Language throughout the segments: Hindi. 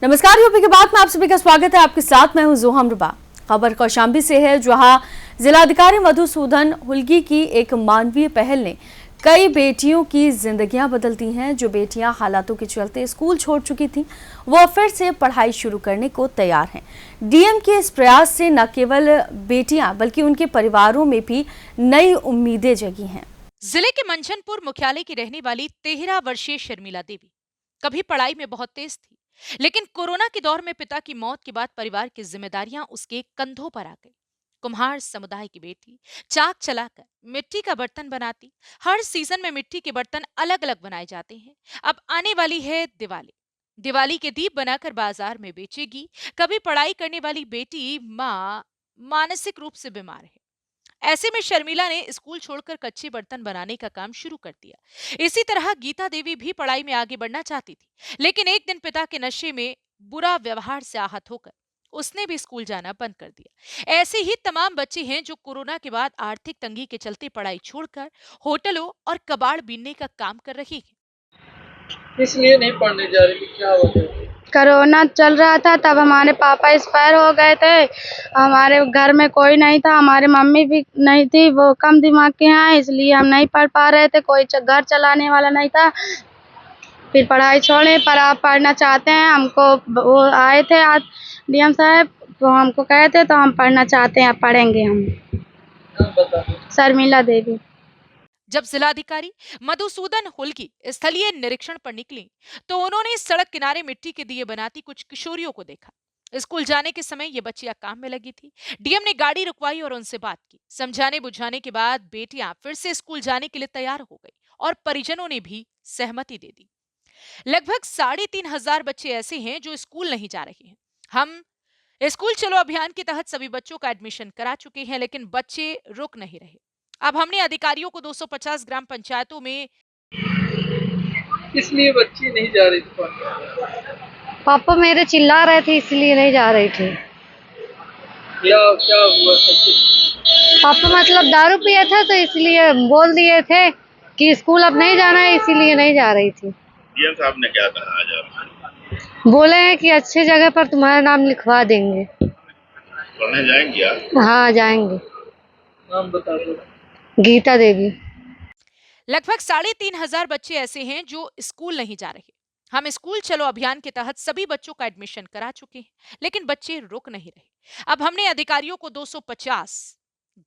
नमस्कार, यूपी के बाद में आप सभी का स्वागत है। आपके साथ मैं हूं जोहा अमरुबा। खबर कौशाम्बी से है, जहां जिलाधिकारी मधुसूदन हुल्गी की एक मानवीय पहल ने कई बेटियों की जिंदगियां बदल दी हैं। जो बेटियां हालातों के चलते स्कूल छोड़ चुकी थीं, वो फिर से पढ़ाई शुरू करने को तैयार हैं। डीएम के इस प्रयास से न केवल बेटियां बल्कि उनके परिवारों में भी नई उम्मीदें जगी हैं। जिले के मंचनपुर मुख्यालय की रहने वाली 13 वर्षीय शर्मिला देवी कभी पढ़ाई में बहुत तेज थी, लेकिन कोरोना के दौर में पिता की मौत के बाद परिवार की जिम्मेदारियां उसके कंधों पर आ गई। कुम्हार समुदाय की बेटी चाक चलाकर मिट्टी का बर्तन बनाती। हर सीजन में मिट्टी के बर्तन अलग अलग बनाए जाते हैं। अब आने वाली है दिवाली। दिवाली के दीप बनाकर बाजार में बेचेगी। कभी पढ़ाई करने वाली बेटी माँ मानसिक रूप से बीमार है। ऐसे में शर्मिला ने स्कूल छोड़कर कच्चे बर्तन बनाने का काम शुरू कर दिया। इसी तरह गीता देवी भी पढ़ाई में आगे बढ़ना चाहती थी, लेकिन एक दिन पिता के नशे में बुरा व्यवहार से आहत होकर उसने भी स्कूल जाना बंद कर दिया। ऐसे ही तमाम बच्चे हैं जो कोरोना के बाद आर्थिक तंगी के चलते पढ़ाई छोड़कर होटलों और कबाड़ बीनने का काम कर रही हैं। इसलिए नहीं पढ़ने जा रही, क्या वजह है? कोरोना चल रहा था, तब हमारे पापा एक्सपायर हो गए थे। हमारे घर में कोई नहीं था, हमारी मम्मी भी नहीं थी, वो कम दिमाग के हैं, इसलिए हम नहीं पढ़ पा रहे थे। कोई घर चलाने वाला नहीं था। फिर पढ़ाई छोड़े, पर आप पढ़ना चाहते हैं, हमको वो आए थे आज डीएम साहब, तो हमको कहे थे, तो हम पढ़ना चाहते हैं, पढ़ेंगे हम। नाम बता। शर्मिला देवी। जब जिलाधिकारी मधुसूदन हुल्गी स्थलीय निरीक्षण पर निकली, तो उन्होंने सड़क किनारे मिट्टी के दिए बनाती कुछ किशोरियों को देखा। स्कूल जाने के समय ये बच्चियां काम में लगी थी। डीएम ने गाड़ी रुकवाई और उनसे बात की। समझाने बुझाने के बाद बेटियां फिर से स्कूल जाने के लिए तैयार हो गई और परिजनों ने भी सहमति दे दी। लगभग 3,500 बच्चे ऐसे हैं जो स्कूल नहीं जा रहे हैं। हम स्कूल चलो अभियान के तहत सभी बच्चों का एडमिशन करा चुके हैं, लेकिन बच्चे रुक नहीं रहे। अब हमने अधिकारियों को 250 ग्राम पंचायतों में इसलिए बच्ची नहीं जा रही थी पढ़ने। पापा मेरे चिल्ला रहे थे, इसलिए नहीं जा रही थी। क्या क्या हुआ सब? पापा मतलब दारू पिया था, तो इसलिए बोल दिए थे कि स्कूल अब नहीं जाना है, इसीलिए नहीं जा रही थी। डीएम साहब ने क्या कहा आज आपसे? बोले हैं कि अच्छे जगह पर तुम्हारा नाम लिखवा देंगे। पढ़ने जाएंगे आप? हाँ, जाएंगे। नाम बता दो। गीता देवी। लगभग 3,500 बच्चे ऐसे हैं जो स्कूल नहीं जा रहे। हम स्कूल चलो अभियान के तहत सभी बच्चों का एडमिशन करा चुके हैं, लेकिन बच्चे रुक नहीं रहे। अब हमने अधिकारियों को 250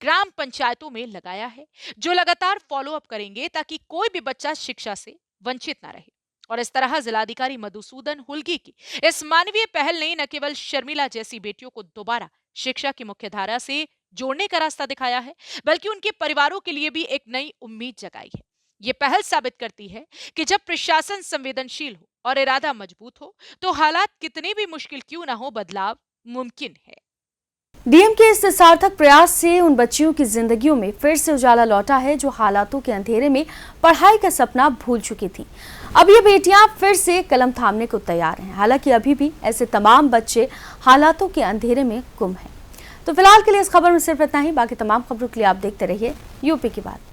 ग्राम पंचायतों में लगाया है, जो लगातार फॉलो अप करेंगे ताकि कोई भी बच्चा शिक्षा से वंचित ना रहे। और इस तरह जिलाधिकारी मधुसूदन हुल्गी की इस मानवीय पहल ने न केवल शर्मिला जैसी बेटियों को दोबारा शिक्षा की मुख्यधारा से जोड़ने का रास्ता दिखाया है, बल्कि उनके परिवारों के लिए भी एक नई उम्मीद जगाई है। ये पहल साबित करती है कि जब प्रशासन संवेदनशील हो और इरादा मजबूत हो, तो हालात कितने भी मुश्किल क्यों ना हो, बदलाव मुमकिन है। डीएम के इस सार्थक प्रयास से उन बच्चियों की जिंदगियों में फिर से उजाला लौटा है, जो हालातों के अंधेरे में पढ़ाई का सपना भूल चुकी थी। अब ये बेटियां फिर से कलम थामने को तैयार हैं। हालांकि अभी भी ऐसे तमाम बच्चे हालातों के अंधेरे में गुम हैं। तो फिलहाल के लिए इस खबर में सिर्फ इतना ही। बाकी तमाम खबरों के लिए आप देखते रहिए यूपी की बात।